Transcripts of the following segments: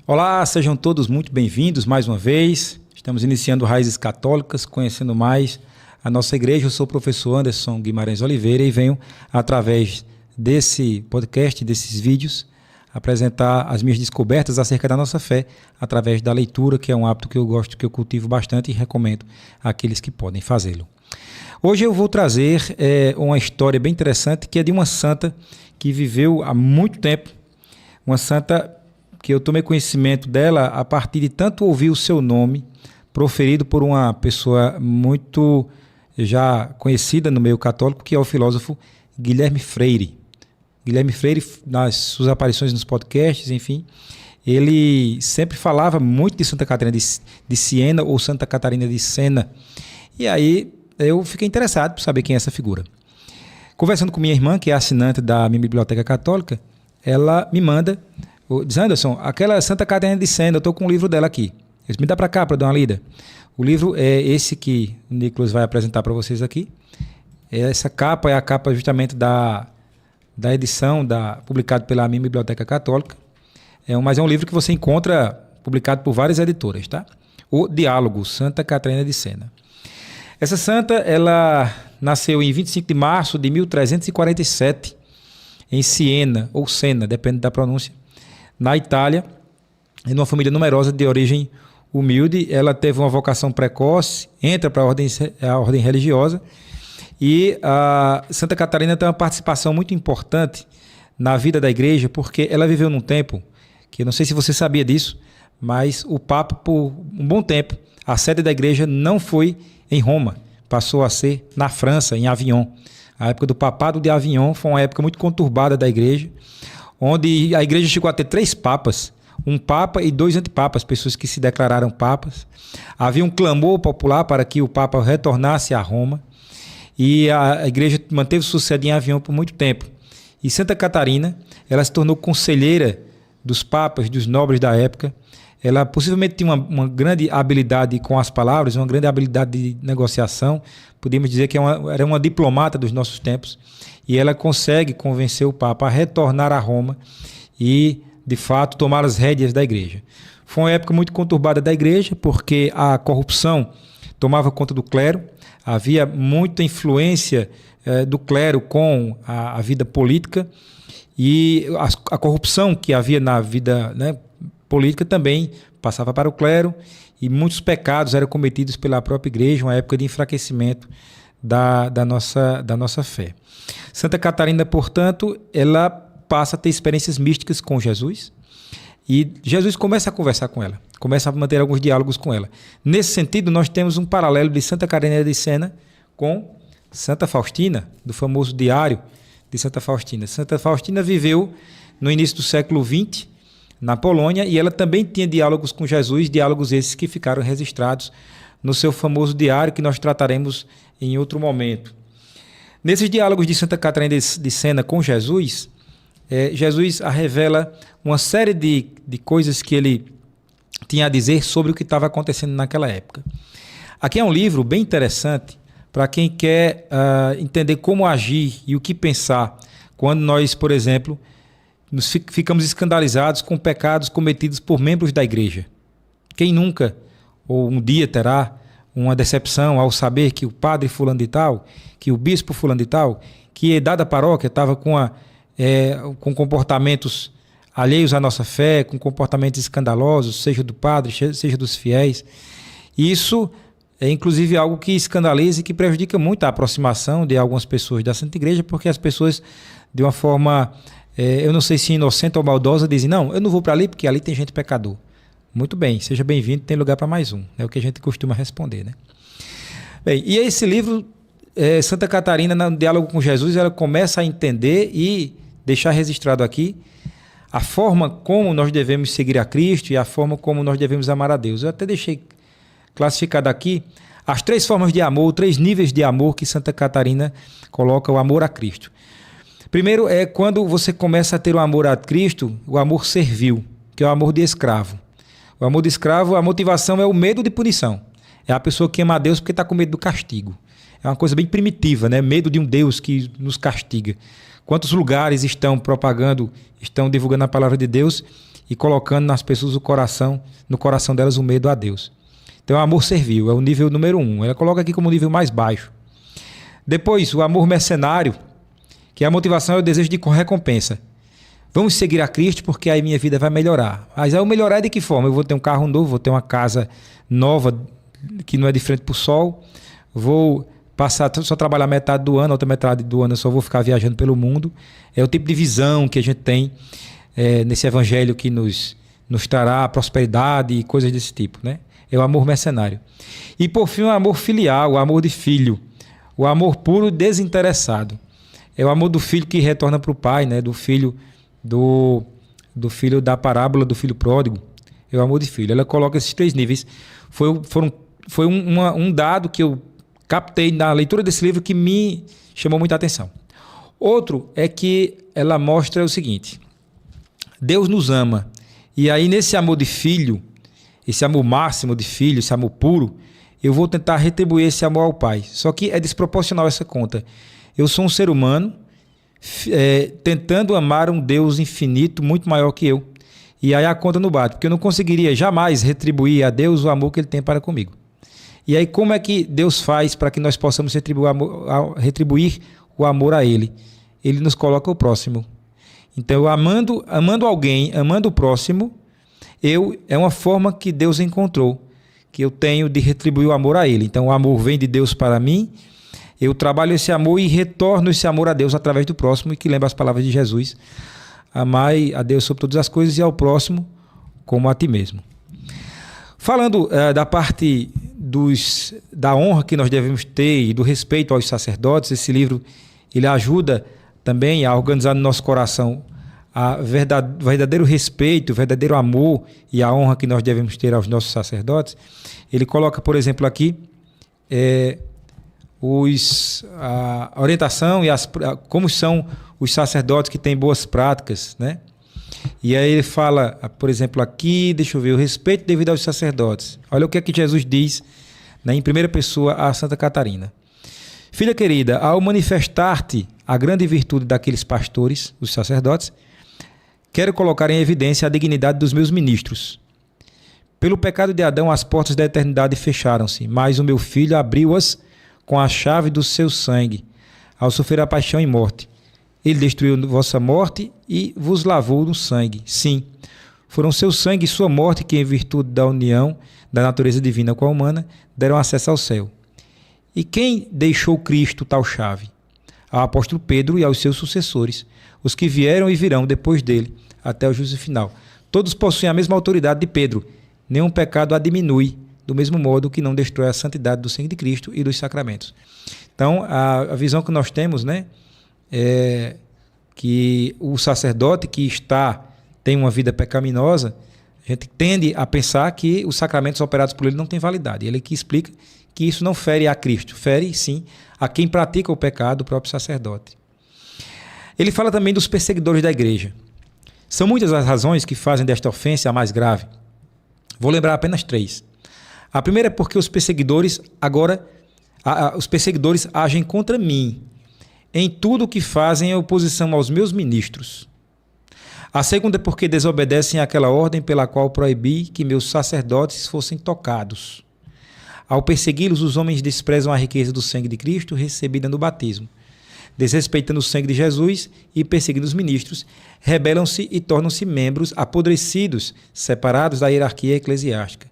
Olá, sejam todos muito bem-vindos mais uma vez. Estamos iniciando Raízes Católicas, conhecendo mais a nossa igreja. Eu sou o professor Anderson Guimarães Oliveira e venho, através desse podcast, desses vídeos, apresentar as minhas descobertas acerca da nossa fé, através da leitura, que é um hábito que eu gosto, que eu cultivo bastante e recomendo àqueles que podem fazê-lo. Hoje eu vou trazer uma história bem interessante, que é de uma santa que viveu há muito tempo, uma santa que eu tomei conhecimento dela a partir de tanto ouvir o seu nome proferido por uma pessoa muito já conhecida no meio católico, que é o filósofo Guilherme Freire. Guilherme Freire, nas suas aparições nos podcasts, enfim, ele sempre falava muito de Santa Catarina de Siena ou Santa Catarina de Sena. E aí eu fiquei interessado por saber quem é essa figura. Conversando com minha irmã, que é assinante da minha biblioteca católica, ela me manda, diz: Anderson, aquela Santa Catarina de Sena, eu estou com um livro dela aqui. Eles me dá para cá para dar uma lida. O livro é esse que o Nicolas vai apresentar para vocês aqui. Essa capa é a capa justamente da edição publicado pela minha biblioteca católica. Mas é um livro que você encontra publicado por várias editoras, tá? O Diálogo, Santa Catarina de Sena. Essa santa, ela nasceu em 25 de março de 1347, em Siena, ou Sena, depende da pronúncia, na Itália, em uma família numerosa de origem humilde. Ela teve uma vocação precoce, entra para a ordem religiosa, e a Santa Catarina tem uma participação muito importante na vida da igreja, porque ela viveu num tempo, que eu não sei se você sabia disso, mas o Papa, por um bom tempo, a sede da igreja não foi em Roma, passou a ser na França, em Avignon. A época do papado de Avignon foi uma época muito conturbada da igreja, onde a igreja chegou a ter 3 papas, um papa e 2 antipapas, pessoas que se declararam papas. Havia um clamor popular para que o papa retornasse a Roma, e a igreja manteve sua sede em Avignon por muito tempo. E Santa Catarina, ela se tornou conselheira dos papas, dos nobres da época. Ela possivelmente tinha uma grande habilidade com as palavras, uma grande habilidade de negociação. Podíamos dizer que era uma diplomata dos nossos tempos. E ela consegue convencer o Papa a retornar a Roma e, de fato, tomar as rédeas da igreja. Foi uma época muito conturbada da igreja, porque a corrupção tomava conta do clero. Havia muita influência do clero com a vida política. E a corrupção que havia na vida, política também passava para o clero, e muitos pecados eram cometidos pela própria igreja, uma época de enfraquecimento da nossa fé. Santa Catarina, portanto, ela passa a ter experiências místicas com Jesus, e Jesus começa a conversar com ela, começa a manter alguns diálogos com ela. Nesse sentido, nós temos um paralelo de Santa Catarina de Sena com Santa Faustina, do famoso Diário de Santa Faustina. Santa Faustina viveu no início do século XX, na Polônia, e ela também tinha diálogos com Jesus, diálogos esses que ficaram registrados no seu famoso diário, que nós trataremos em outro momento. Nesses diálogos de Santa Catarina de Sena com Jesus, Jesus revela uma série de coisas que ele tinha a dizer sobre o que estava acontecendo naquela época. Aqui é um livro bem interessante para quem quer entender como agir e o que pensar quando nós, por exemplo, ficamos escandalizados com pecados cometidos por membros da igreja. Quem nunca, ou um dia, terá uma decepção ao saber que o padre fulano de tal, que o bispo fulano de tal, que dada paróquia estava com comportamentos alheios à nossa fé, com comportamentos escandalosos, seja do padre, seja dos fiéis. Isso é inclusive algo que escandaliza e que prejudica muito a aproximação de algumas pessoas da Santa Igreja, porque as pessoas, de uma forma, eu não sei se inocente ou maldosa, dizem: não, eu não vou para ali porque ali tem gente pecador. Muito bem, seja bem-vindo, tem lugar para mais um. É o que a gente costuma responder, né? Bem, e esse livro, Santa Catarina, no diálogo com Jesus, ela começa a entender e deixar registrado aqui a forma como nós devemos seguir a Cristo e a forma como nós devemos amar a Deus. Eu até deixei classificado aqui as 3 formas de amor, 3 níveis de amor que Santa Catarina coloca o amor a Cristo. Primeiro é quando você começa a ter o amor a Cristo, o amor servil, que é o amor de escravo. O amor de escravo, a motivação é o medo de punição. É a pessoa que ama a Deus porque está com medo do castigo. É uma coisa bem primitiva, né? Medo de um Deus que nos castiga. Quantos lugares estão propagando, estão divulgando a palavra de Deus e colocando nas pessoas no coração delas o medo a Deus. Então, o amor servil é o nível número 1. Ela coloca aqui como nível mais baixo. Depois, o amor mercenário, que a motivação é o desejo de recompensa. Vamos seguir a Cristo porque aí minha vida vai melhorar. Mas aí eu melhorar de que forma? Eu vou ter um carro novo, vou ter uma casa nova que não é de frente para o sol, vou passar só trabalhar metade do ano, outra metade do ano eu só vou ficar viajando pelo mundo. É o tipo de visão que a gente tem nesse evangelho que nos trará prosperidade e coisas desse tipo, né? É o amor mercenário. E por fim, o amor filial, o amor de filho, o amor puro e desinteressado. É o amor do filho que retorna para o pai, né? Do filho da parábola do filho pródigo. É o amor de filho. Ela coloca esses 3 níveis. Foi um dado que eu captei na leitura desse livro que me chamou muita atenção. Outro é que ela mostra o seguinte: Deus nos ama. E aí, nesse amor de filho, esse amor máximo de filho, esse amor puro, eu vou tentar retribuir esse amor ao Pai. Só que é desproporcional essa conta. Eu sou um ser humano tentando amar um Deus infinito, muito maior que eu. E aí a conta não bate, porque eu não conseguiria jamais retribuir a Deus o amor que Ele tem para comigo. E aí como é que Deus faz para que nós possamos retribuir o amor a Ele? Ele nos coloca o próximo. Então, amando alguém, amando o próximo, é uma forma que Deus encontrou, que eu tenho de retribuir o amor a Ele. Então, o amor vem de Deus para mim, eu trabalho esse amor e retorno esse amor a Deus através do próximo, e que lembra as palavras de Jesus: amai a Deus sobre todas as coisas e ao próximo como a ti mesmo. Falando da parte da honra que nós devemos ter e do respeito aos sacerdotes, esse livro ele ajuda também a organizar no nosso coração o verdadeiro respeito, o verdadeiro amor e a honra que nós devemos ter aos nossos sacerdotes. Ele coloca, por exemplo, aqui a orientação e como são os sacerdotes que têm boas práticas, né? E aí ele fala, por exemplo, aqui, deixa eu ver, o respeito devido aos sacerdotes. Olha o que é que Jesus diz, né, em primeira pessoa a Santa Catarina. Filha querida, ao manifestar-te a grande virtude daqueles pastores, os sacerdotes, quero colocar em evidência a dignidade dos meus ministros. Pelo pecado de Adão, as portas da eternidade fecharam-se, mas o meu filho abriu-as com a chave do seu sangue, ao sofrer a paixão e morte. Ele destruiu vossa morte e vos lavou no sangue. Sim, foram seu sangue e sua morte que, em virtude da união da natureza divina com a humana, deram acesso ao céu. E quem deixou Cristo tal chave? Ao apóstolo Pedro e aos seus sucessores, os que vieram e virão depois dele, até o juízo final. Todos possuem a mesma autoridade de Pedro. Nenhum pecado a diminui, do mesmo modo que não destrói a santidade do sangue de Cristo e dos sacramentos. Então, a visão que nós temos, né, é que o sacerdote que tem uma vida pecaminosa, a gente tende a pensar que os sacramentos operados por ele não têm validade. Ele aqui explica que isso não fere a Cristo, fere sim a quem pratica o pecado, o próprio sacerdote. Ele fala também dos perseguidores da igreja. São muitas as razões que fazem desta ofensa a mais grave. Vou lembrar apenas 3. A primeira é porque os perseguidores agem contra mim, em tudo o que fazem em oposição aos meus ministros. A segunda é porque desobedecem àquela ordem pela qual proibi que meus sacerdotes fossem tocados. Ao persegui-los, os homens desprezam a riqueza do sangue de Cristo recebida no batismo. Desrespeitando o sangue de Jesus e perseguindo os ministros, rebelam-se e tornam-se membros apodrecidos, separados da hierarquia eclesiástica.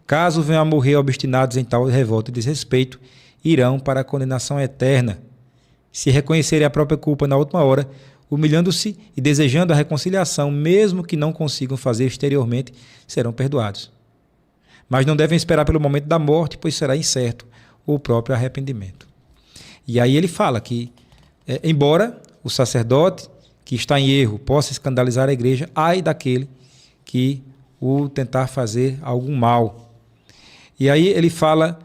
Caso venham a morrer obstinados em tal revolta e desrespeito, irão para a condenação eterna. Se reconhecerem a própria culpa na última hora, humilhando-se e desejando a reconciliação, mesmo que não consigam fazer exteriormente, serão perdoados. Mas não devem esperar pelo momento da morte, pois será incerto o próprio arrependimento. E aí ele fala que, embora o sacerdote que está em erro possa escandalizar a igreja, ai daquele que o tentar fazer algum mal. E aí ele fala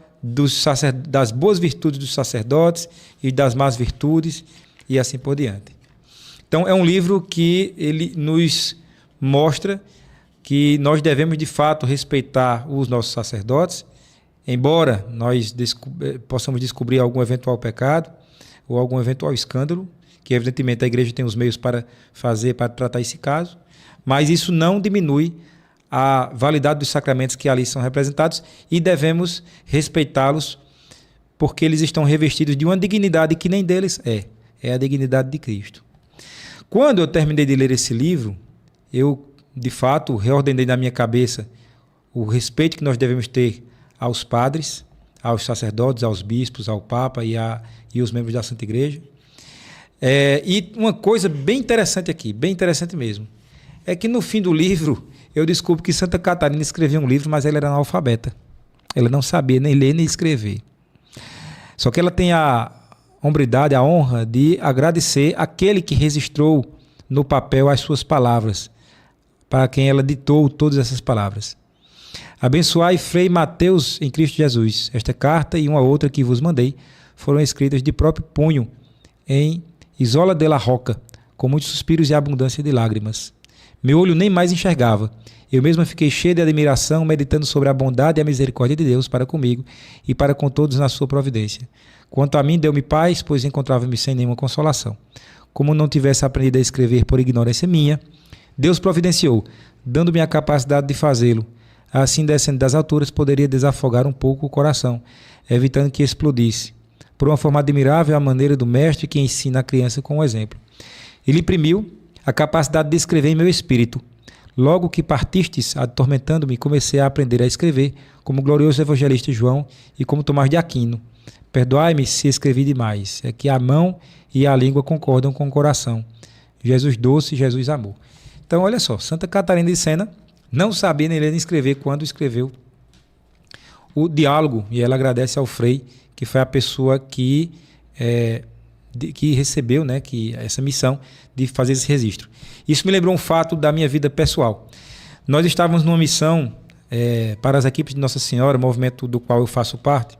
das boas virtudes dos sacerdotes e das más virtudes e assim por diante. Então é um livro que ele nos mostra que nós devemos de fato respeitar os nossos sacerdotes, embora nós possamos descobrir algum eventual pecado ou algum eventual escândalo, que evidentemente a igreja tem os meios para fazer, para tratar esse caso, mas isso não diminui a validade dos sacramentos que ali são representados e devemos respeitá-los porque eles estão revestidos de uma dignidade que nem deles é a dignidade de Cristo. Quando eu terminei de ler esse livro, eu, de fato, reordenei na minha cabeça o respeito que nós devemos ter aos padres, aos sacerdotes, aos bispos, ao Papa e os membros da Santa Igreja. E uma coisa bem interessante aqui, bem interessante mesmo, é que no fim do livro eu descubro que Santa Catarina escreveu um livro, mas ela era analfabeta. Ela não sabia nem ler nem escrever. Só que ela tem a hombridade, a honra de agradecer aquele que registrou no papel as suas palavras, para quem ela ditou todas essas palavras. Abençoai Frei Mateus em Cristo Jesus. Esta carta e uma outra que vos mandei foram escritas de próprio punho em Isola de la Roca, com muitos suspiros e abundância de lágrimas. Meu olho nem mais enxergava. Eu mesma fiquei cheia de admiração, meditando sobre a bondade e a misericórdia de Deus para comigo e para com todos na sua providência. Quanto a mim, deu-me paz, pois encontrava-me sem nenhuma consolação. Como não tivesse aprendido a escrever por ignorância minha, Deus providenciou, dando-me a capacidade de fazê-lo. Assim, descendo das alturas, poderia desafogar um pouco o coração, evitando que explodisse. Por uma forma admirável, a maneira do mestre que ensina a criança com um exemplo. Ele imprimiu a capacidade de escrever em meu espírito. Logo que partistes, atormentando-me, comecei a aprender a escrever, como o glorioso evangelista João e como Tomás de Aquino. Perdoai-me se escrevi demais. É que a mão e a língua concordam com o coração. Jesus doce, Jesus amor. Então, olha só, Santa Catarina de Sena não sabia nem ler nem escrever quando escreveu o diálogo, e ela agradece ao Frei, que foi a pessoa que recebeu, né, essa missão de fazer esse registro. Isso me lembrou um fato da minha vida pessoal. Nós estávamos numa missão para as equipes de Nossa Senhora, movimento do qual eu faço parte,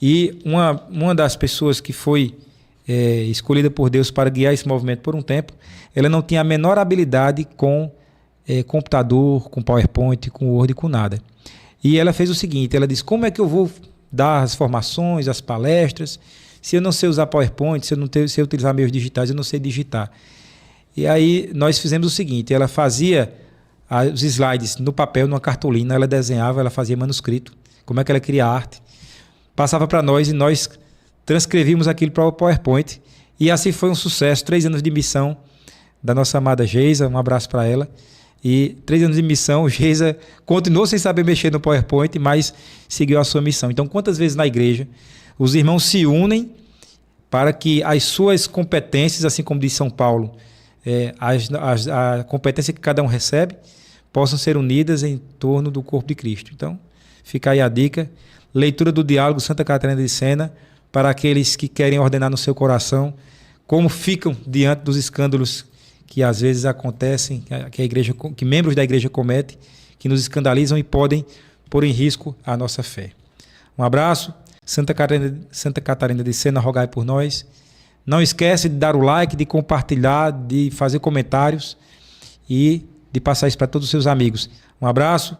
e uma das pessoas que foi escolhida por Deus para guiar esse movimento por um tempo, ela não tinha a menor habilidade com computador, com PowerPoint, com Word, com nada. E ela fez o seguinte, ela disse, como é que eu vou dar as formações, as palestras, se eu não sei usar PowerPoint, se eu não sei utilizar meios digitais, eu não sei digitar. E aí nós fizemos o seguinte, ela fazia os slides no papel, numa cartolina, ela desenhava, ela fazia manuscrito, como é que ela queria arte, passava para nós e nós transcrevíamos aquilo para o PowerPoint. E assim foi um sucesso, 3 anos de missão da nossa amada Geisa, um abraço para ela. E 3 anos de missão, Geisa continuou sem saber mexer no PowerPoint, mas seguiu a sua missão. Então, quantas vezes na igreja os irmãos se unem para que as suas competências, assim como diz São Paulo, a competência que cada um recebe, possam ser unidas em torno do corpo de Cristo. Então, fica aí a dica, leitura do diálogo Santa Catarina de Sena, para aqueles que querem ordenar no seu coração como ficam diante dos escândalos que às vezes acontecem, que membros da igreja cometem, que nos escandalizam e podem pôr em risco a nossa fé. Um abraço, Santa Catarina de Sena, rogai por nós. Não esquece de dar o like, de compartilhar, de fazer comentários e de passar isso para todos os seus amigos. Um abraço.